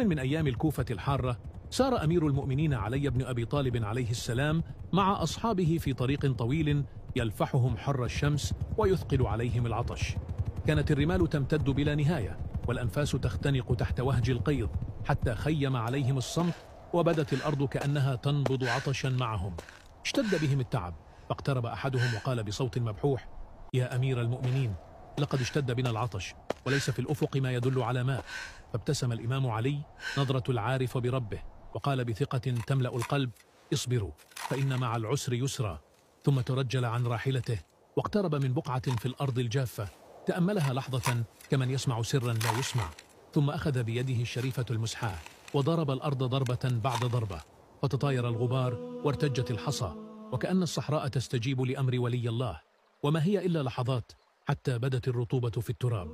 من أيام الكوفة الحارة، سار أمير المؤمنين علي بن أبي طالب عليه السلام مع أصحابه في طريق طويل يلفحهم حر الشمس ويثقل عليهم العطش. كانت الرمال تمتد بلا نهاية والأنفاس تختنق تحت وهج القيظ، حتى خيم عليهم الصمت وبدت الأرض كأنها تنبض عطشا معهم. اشتد بهم التعب، فاقترب أحدهم وقال بصوت مبحوح: يا أمير المؤمنين، لقد اشتد بنا العطش وليس في الأفق ما يدل على ماء. فابتسم الإمام علي نظرة العارف بربه وقال بثقة تملأ القلب: اصبروا فإن مع العسر يسرا. ثم ترجل عن راحلته واقترب من بقعة في الأرض الجافة، تأملها لحظة كمن يسمع سرا لا يسمع، ثم أخذ بيده الشريفة المسحاة وضرب الأرض ضربة بعد ضربة، فتطاير الغبار وارتجت الحصى، وكأن الصحراء تستجيب لأمر ولي الله. وما هي إلا لحظات حتى بدت الرطوبة في التراب،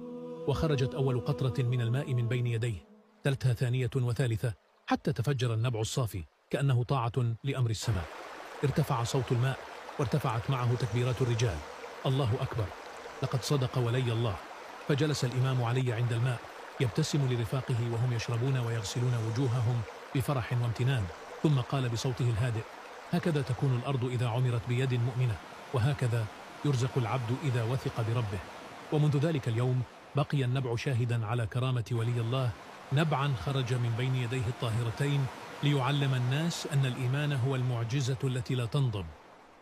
وخرجت أول قطرة من الماء من بين يديه، تلتها ثانية وثالثة حتى تفجر النبع الصافي كأنه طاعة لأمر السماء. ارتفع صوت الماء وارتفعت معه تكبيرات الرجال: الله أكبر، لقد صدق ولي الله. فجلس الإمام علي عند الماء يبتسم لرفاقه وهم يشربون ويغسلون وجوههم بفرح وامتنان، ثم قال بصوته الهادئ: هكذا تكون الأرض إذا عمرت بيد مؤمنة، وهكذا يرزق العبد إذا وثق بربه. ومنذ ذلك اليوم بقي النبع شاهدا على كرامة ولي الله، نبعا خرج من بين يديه الطاهرتين ليعلم الناس أن الإيمان هو المعجزة التي لا تنضب،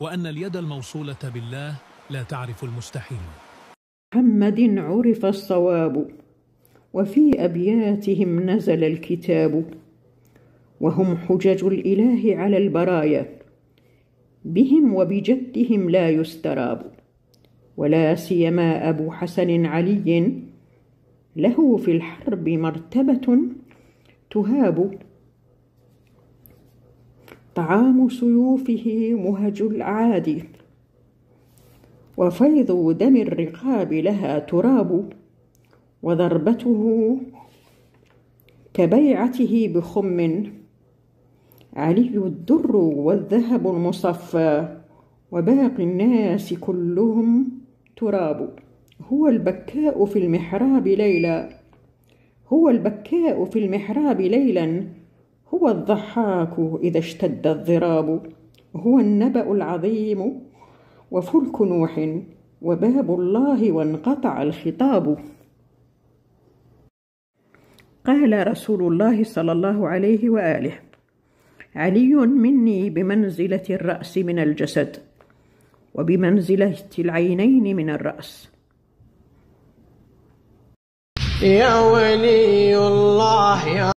وأن اليد الموصولة بالله لا تعرف المستحيل. محمد عرف الصواب، وفي أبياتهم نزل الكتاب، وهم حجج الإله على البرايا، بهم وبجدهم لا يستراب. ولا سيما أبو حسن علي، له في الحرب مرتبة تهاب. طعام سيوفه مهج الأعادي، وفيض دم الرقاب لها تراب. وضربته كبيعته بخم، علي الدر والذهب المصفى، وباقي الناس كلهم تراب. هو البكاء في المحراب ليلا، هو البكاء في المحراب ليلا، هو الضحاك إذا اشتد الضراب. هو النبأ العظيم وفلك نوح، وباب الله وانقطع الخطاب. قال رسول الله صلى الله عليه وآله: علي مني بمنزلة الرأس من الجسد، وبمنزلة العينين من الرأس. يا ولي الله يا